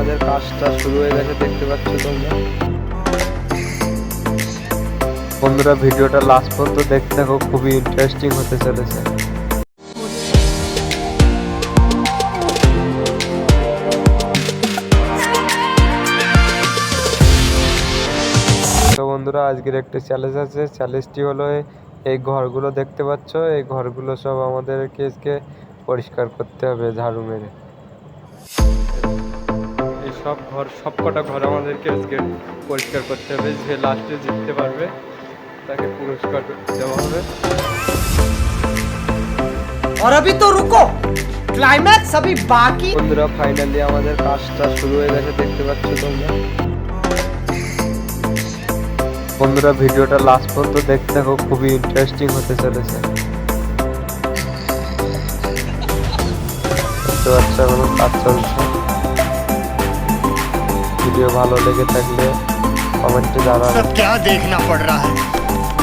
আমাদের কাজটা শুরু হয়ে গেছে, দেখতে পাচ্ছ তোমরা। বন্ধুরা ভিডিওটা লাস্ট পর্যন্ত দেখতে থাকো, খুবই ইন্টারেস্টিং হতে চলেছে। তো বন্ধুরা আজকের একটা চ্যালেঞ্জ আছে, চ্যালেঞ্জটি হলো এই ঘরগুলো দেখতে পাচ্ছ, এই ঘরগুলো সব আমাদেরকে আজকে পরিষ্কার করতে হবে ঝাড়ু মেরে। এই সব ঘর, সব কটা ঘর আমাদেরকে আজকে পরিষ্কার করতে হবে। যে লাস্টে জিততে পারবে তাকে পুরস্কার দেওয়া হবে। और अभी तो रुको, क्लाइमैक्स अभी बाकी। বন্ধুরা ফাইনালি আমাদের কাজটা শুরু হয়ে গেছে, দেখতে পাচ্ছ তোমরা। বন্ধুরা ভিডিওটা লাস্ট পর্যন্ত দেখতে থাকো, খুবই ইন্টারেস্টিং হতে চলেছে। দেখতে পাচ্ছ এখন কাজ চলছে। ভিডিও ভালো লেগে থাকলে কমেন্টে জানাবেন। सब क्या देखना पड़ रहा है,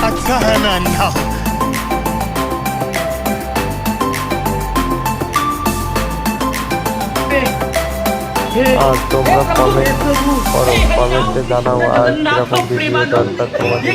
अच्छा है मैं अंधा हूँ। আর তোমরা কমেন্ট করো, কমেন্টে জানাও আর কিরকম ভিডিও দরকার তোমাদের।